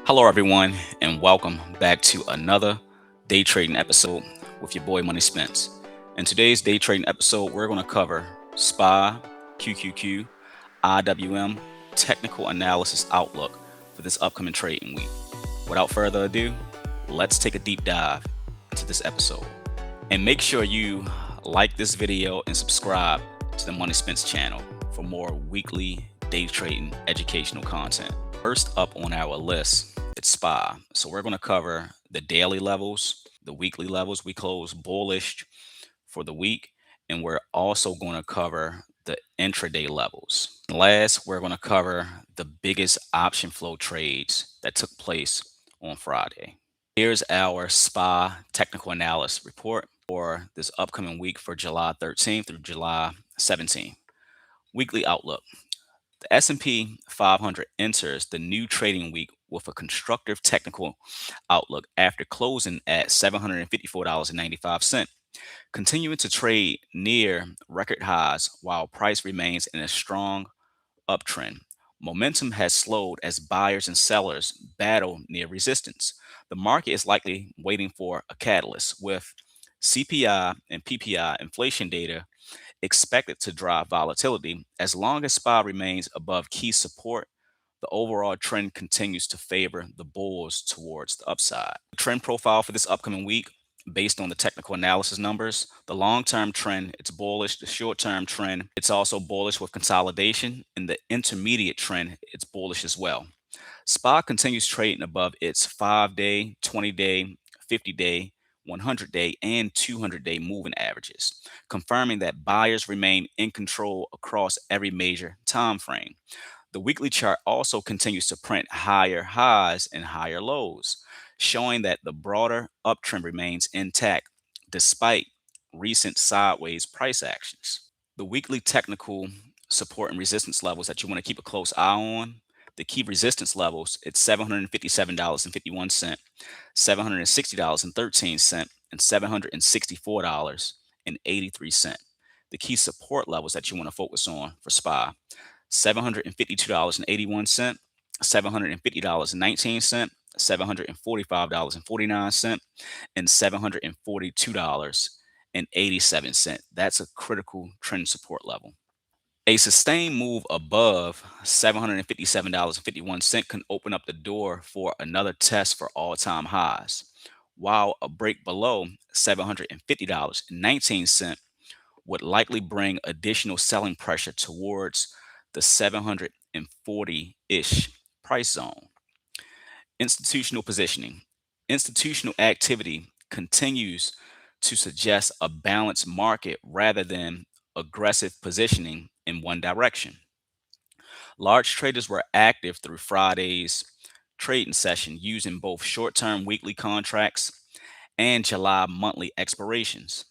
Hello, everyone, and welcome back to another day trading episode with your boy Money Spence. In today's day trading episode, we're going to cover SPY, QQQ, IWM, technical analysis outlook for this upcoming trading week. Without further ado, let's take a deep dive into this episode. And make sure you like this video and subscribe to the Money Spence channel for more weekly day trading educational content. First up on our list, it's SPY. So we're going to cover the daily levels, the weekly levels. We close bullish for the week, and we're also going to cover the intraday levels. And last, we're going to cover the biggest option flow trades that took place on Friday. Here's our SPY technical analysis report for this upcoming week for July 13th through July 17th. Weekly outlook. The S&P 500 enters the new trading week with a constructive technical outlook after closing at $754.95, continuing to trade near record highs while price remains in a strong uptrend. Momentum has slowed as buyers and sellers battle near resistance. The market is likely waiting for a catalyst, with CPI and PPI inflation data expected to drive volatility. As long as SPY remains above key support, the overall trend continues to favor the bulls towards the upside. The trend profile for this upcoming week, based on the technical analysis numbers, the long-term trend, it's bullish. The short-term trend, it's also bullish with consolidation. And the intermediate trend, it's bullish as well. SPY continues trading above its 5-day, 20-day, 50-day, 100-day, and 200-day moving averages, confirming that buyers remain in control across every major time frame. The weekly chart also continues to print higher highs and higher lows, showing that the broader uptrend remains intact despite recent sideways price actions. The weekly technical support and resistance levels that you want to keep a close eye on. The key resistance levels, it's $757.51, $760.13, and $764.83. The key support levels that you want to focus on for SPY, $752.81, $750.19, $745.49, and $742.87. That's a critical trend support level. A sustained move above $757.51 can open up the door for another test for all-time highs, while a break below $750.19 would likely bring additional selling pressure towards the 740-ish price zone. Institutional positioning. Institutional activity continues to suggest a balanced market rather than aggressive positioning in one direction. Large traders were active through Friday's trading session using both short-term weekly contracts and July monthly expirations,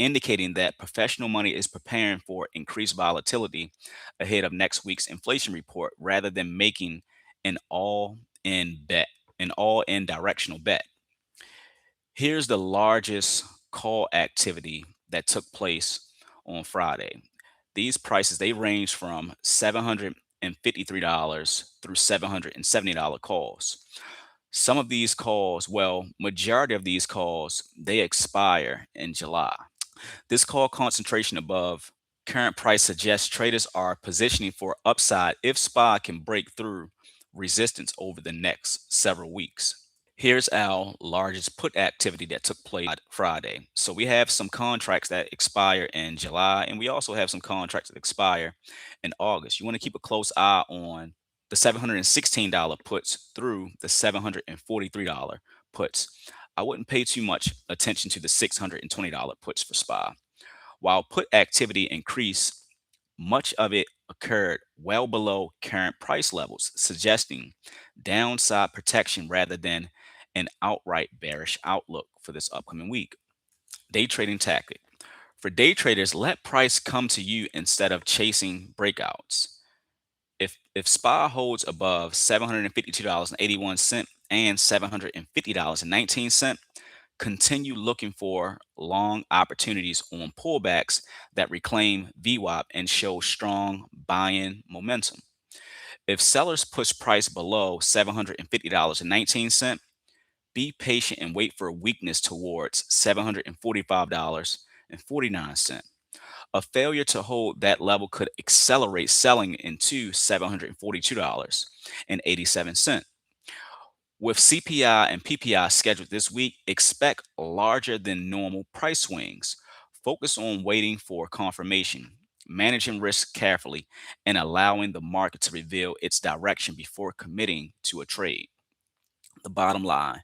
indicating that professional money is preparing for increased volatility ahead of next week's inflation report rather than making an all-in directional bet. Here's the largest call activity that took place on Friday. These prices, they range from $753 through $770 calls. Some of these calls, well, majority of these calls, they expire in July. This call concentration above current price suggests traders are positioning for upside if SPY can break through resistance over the next several weeks. Here's our largest put activity that took place Friday. So we have some contracts that expire in July, and we also have some contracts that expire in August. You want to keep a close eye on the $716 puts through the $743 puts. I wouldn't pay too much attention to the $620 puts for SPY. While put activity increased, much of it occurred well below current price levels, suggesting downside protection rather than an outright bearish outlook for this upcoming week. Day trading tactic. For day traders, let price come to you instead of chasing breakouts. If SPY holds above $752.81 and $750.19, continue looking for long opportunities on pullbacks that reclaim VWAP and show strong buy-in momentum. If sellers push price below $750.19, be patient and wait for weakness towards $745.49. A failure to hold that level could accelerate selling into $742.87. With CPI and PPI scheduled this week, expect larger than normal price swings. Focus on waiting for confirmation, managing risk carefully, and allowing the market to reveal its direction before committing to a trade. The bottom line: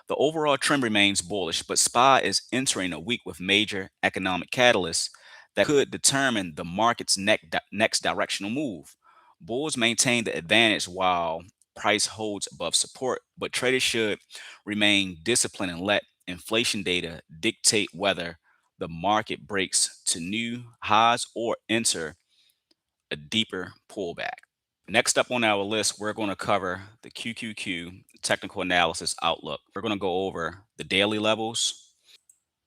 the overall trend remains bullish, but SPY is entering a week with major economic catalysts that could determine the market's next directional move. Bulls maintain the advantage while price holds above support, but traders should remain disciplined and let inflation data dictate whether the market breaks to new highs or enter a deeper pullback. Next up on our list, we're going to cover the QQQ technical analysis outlook. We're going to go over the daily levels,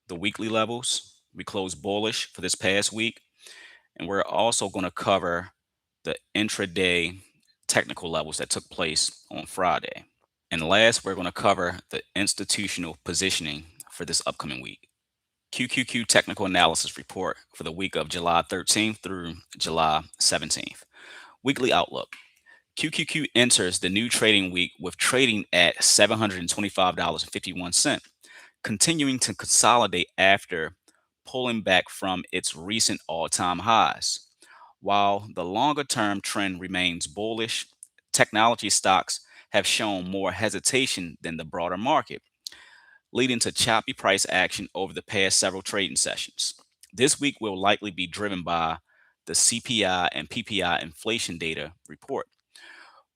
the weekly levels. We closed bullish for this past week, and we're also going to cover the intraday technical levels that took place on Friday. And last, we're going to cover the institutional positioning for this upcoming week. QQQ technical analysis report for the week of July 13th through July 17th. Weekly outlook. QQQ enters the new trading week with trading at $725.51, continuing to consolidate after pulling back from its recent all-time highs. While the longer-term trend remains bullish, technology stocks have shown more hesitation than the broader market, leading to choppy price action over the past several trading sessions. This week will likely be driven by the CPI and PPI inflation data report,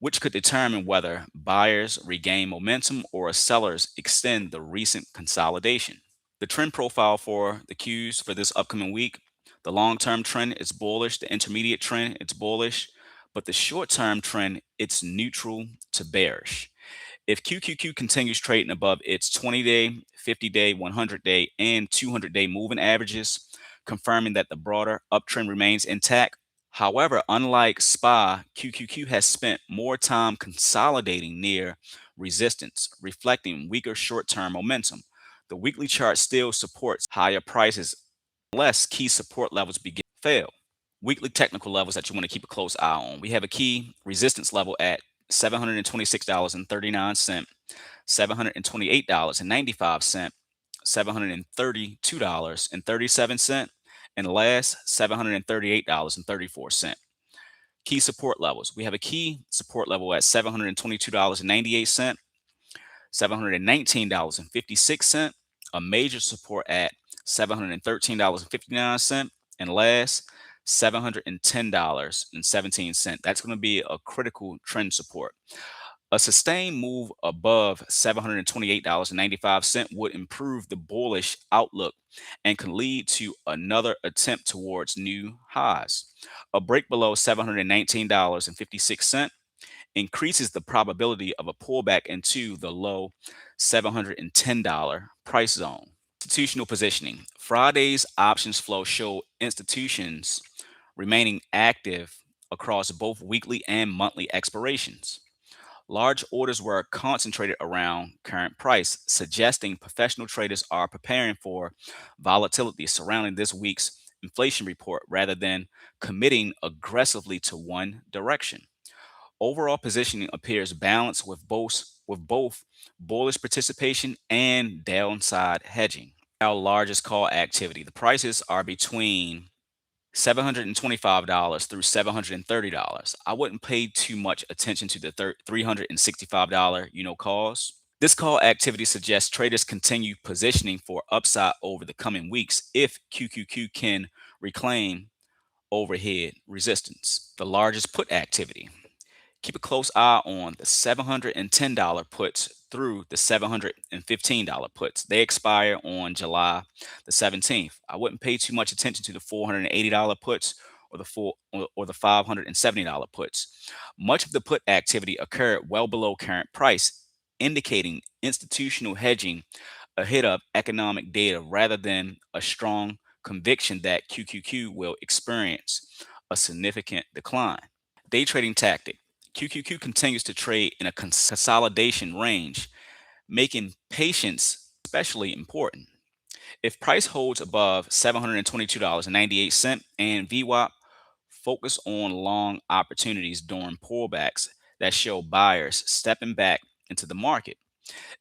which could determine whether buyers regain momentum or sellers extend the recent consolidation. The trend profile for the Qs for this upcoming week: the long-term trend is bullish, the intermediate trend it's bullish, but the short-term trend it's neutral to bearish. If QQQ continues trading above its 20-day, 50-day, 100-day, and 200-day moving averages, confirming that the broader uptrend remains intact. However, unlike SPY, QQQ has spent more time consolidating near resistance, reflecting weaker short-term momentum. The weekly chart still supports higher prices unless key support levels begin to fail. Weekly technical levels that you want to keep a close eye on. We have a key resistance level at $726.39, $728.95, $732.37, and last, $738.34. Key support levels. We have a key support level at $722.98, $719.56, a major support at $713.59, and last, $710.17. That's going to be a critical trend support. A sustained move above $728.95 would improve the bullish outlook and can lead to another attempt towards new highs. A break below $719.56 increases the probability of a pullback into the low $710 price zone. Institutional positioning. Friday's options flow show institutions remaining active across both weekly and monthly expirations. Large orders were concentrated around current price, suggesting professional traders are preparing for volatility surrounding this week's inflation report rather than committing aggressively to one direction. Overall positioning appears balanced with both bullish participation and downside hedging. Our largest call activity. The prices are between $725 through $730. I wouldn't pay too much attention to the $365 calls. This call activity suggests traders continue positioning for upside over the coming weeks if QQQ can reclaim overhead resistance. The largest put activity. Keep a close eye on the $710 puts through the $715 puts. They expire on July the 17th. I wouldn't pay too much attention to the $480 puts or the $570 puts. Much of the put activity occurred well below current price, indicating institutional hedging ahead of economic data rather than a strong conviction that QQQ will experience a significant decline. Day trading tactic. QQQ continues to trade in a consolidation range, making patience especially important. If price holds above $722.98 and VWAP, focus on long opportunities during pullbacks that show buyers stepping back into the market.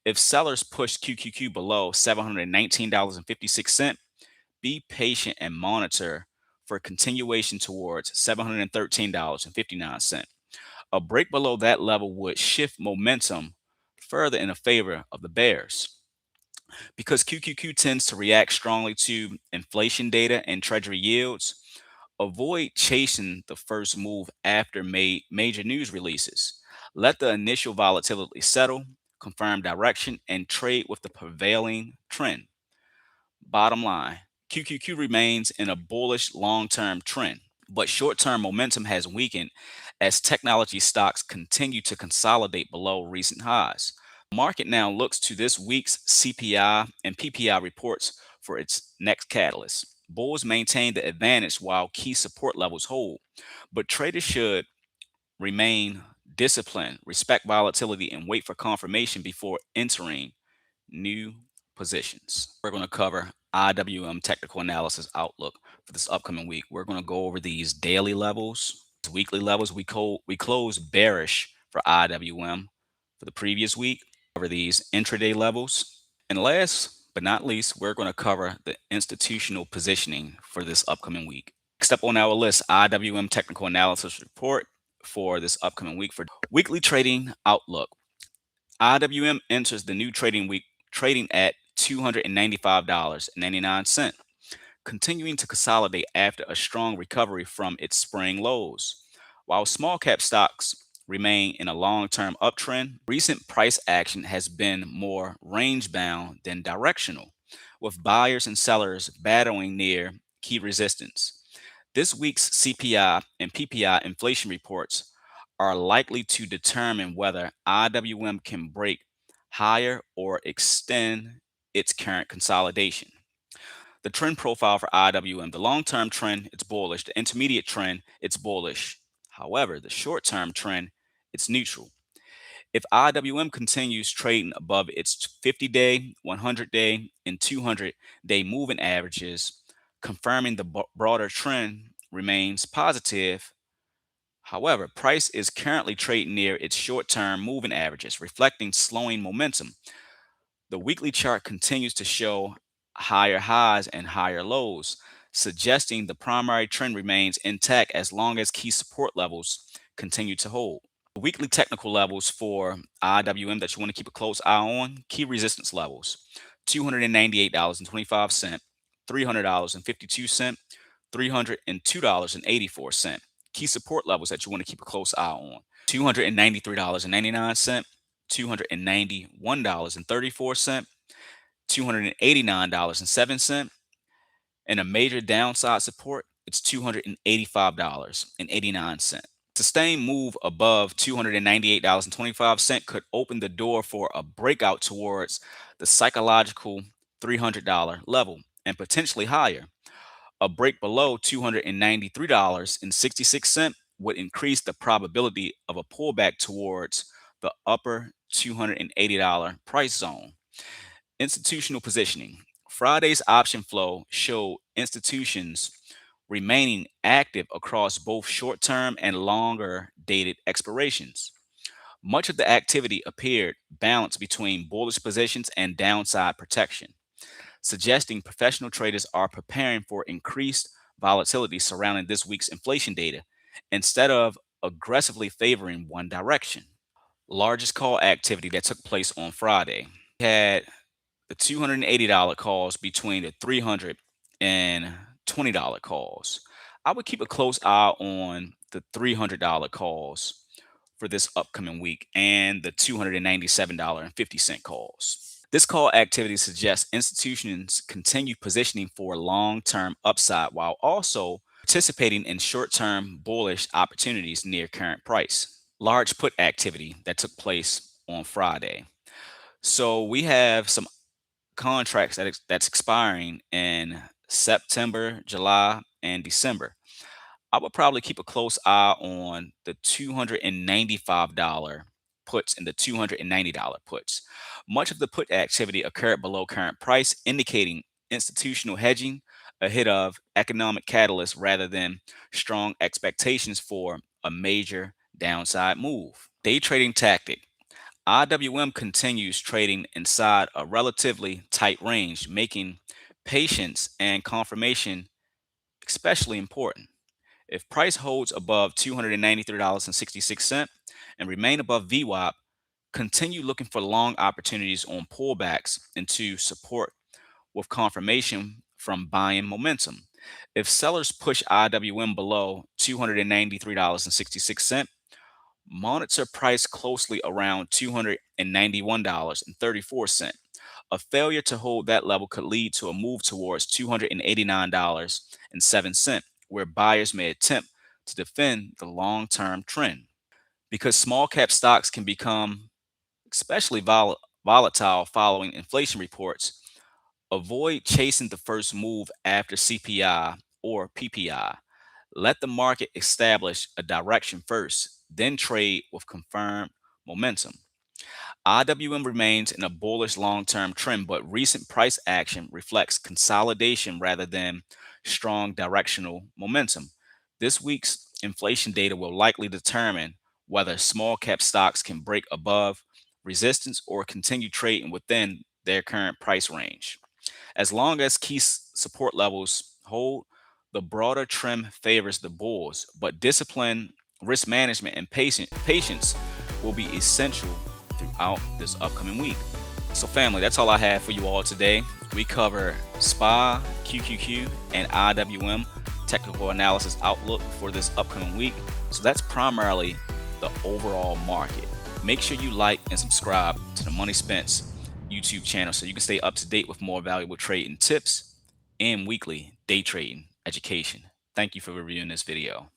If sellers push QQQ below $719.56, be patient and monitor for continuation towards $713.59. A break below that level would shift momentum further in the favor of the bears. Because QQQ tends to react strongly to inflation data and treasury yields, avoid chasing the first move after major news releases. Let the initial volatility settle, confirm direction, and trade with the prevailing trend. Bottom line, QQQ remains in a bullish long-term trend, but short-term momentum has weakened as technology stocks continue to consolidate below recent highs. The market now looks to this week's CPI and PPI reports for its next catalyst. Bulls maintain the advantage while key support levels hold, but traders should remain disciplined, respect volatility, and wait for confirmation before entering new positions. We're going to cover IWM technical analysis outlook for this upcoming week. We're going to go over these daily levels, weekly levels. We closed bearish for IWM for the previous week. Cover these intraday levels. And last but not least, we're going to cover the institutional positioning for this upcoming week. Next up on our list, IWM technical analysis report for this upcoming week for weekly trading outlook. IWM enters the new trading week trading at $295.99, continuing to consolidate after a strong recovery from its spring lows. While small cap stocks remain in a long-term uptrend, recent price action has been more range-bound than directional, with buyers and sellers battling near key resistance. This week's CPI and PPI inflation reports are likely to determine whether IWM can break higher or extend its current consolidation. The trend profile for IWM, the long-term trend, it's bullish. The intermediate trend, it's bullish. However, the short-term trend, it's neutral. If IWM continues trading above its 50-day, 100-day, and 200-day moving averages, confirming the broader trend remains positive. However, price is currently trading near its short-term moving averages, reflecting slowing momentum. The weekly chart continues to show higher highs and higher lows, suggesting the primary trend remains intact as long as key support levels continue to hold. The weekly technical levels for IWM that you want to keep a close eye on, key resistance levels, $298.25, $300.52, $302.84. Key support levels that you want to keep a close eye on, $293.99, $291.34, $289.07, and a major downside support, it's $285.89. Sustained move above $298.25 could open the door for a breakout towards the psychological $300 level and potentially higher. A break below $293.66 would increase the probability of a pullback towards the upper $280 price zone. Institutional positioning. Friday's option flow showed institutions remaining active across both short-term and longer-dated expirations. Much of the activity appeared balanced between bullish positions and downside protection, suggesting professional traders are preparing for increased volatility surrounding this week's inflation data instead of aggressively favoring one direction. Largest call activity that took place on Friday. We had the $280 calls between the $320 calls. I would keep a close eye on the $300 calls for this upcoming week and the $297.50 calls. This call activity suggests institutions continue positioning for long-term upside while also participating in short-term bullish opportunities near current price. Large put activity that took place on Friday. So we have some contracts that's expiring in September, July, and December. I would probably keep a close eye on the $295 puts and the $290 puts. Much of the put activity occurred below current price, indicating institutional hedging ahead of economic catalysts rather than strong expectations for a major downside move. Day trading tactic. IWM continues trading inside a relatively tight range, making patience and confirmation especially important. If price holds above $293.66 and remain above VWAP, continue looking for long opportunities on pullbacks into support with confirmation from buying momentum. If sellers push IWM below $293.66, monitor price closely around $291.34. A failure to hold that level could lead to a move towards $289.07, where buyers may attempt to defend the long term trend. Because small cap stocks can become especially volatile following inflation reports, avoid chasing the first move after CPI or PPI. Let the market establish a direction first, then trade with confirmed momentum. IWM remains in a bullish long term trend, but recent price action reflects consolidation rather than strong directional momentum. This week's inflation data will likely determine whether small cap stocks can break above resistance or continue trading within their current price range. As long as key support levels hold, the broader trend favors the bulls, but discipline, risk management, and patience will be essential throughout this upcoming week. So, family, that's all I have for you all today. We cover SPY, QQQ, and IWM technical analysis outlook for this upcoming week. So, that's primarily the overall market. Make sure you like and subscribe to the Money Spence YouTube channel so you can stay up to date with more valuable trading tips and weekly day trading education. Thank you for reviewing this video.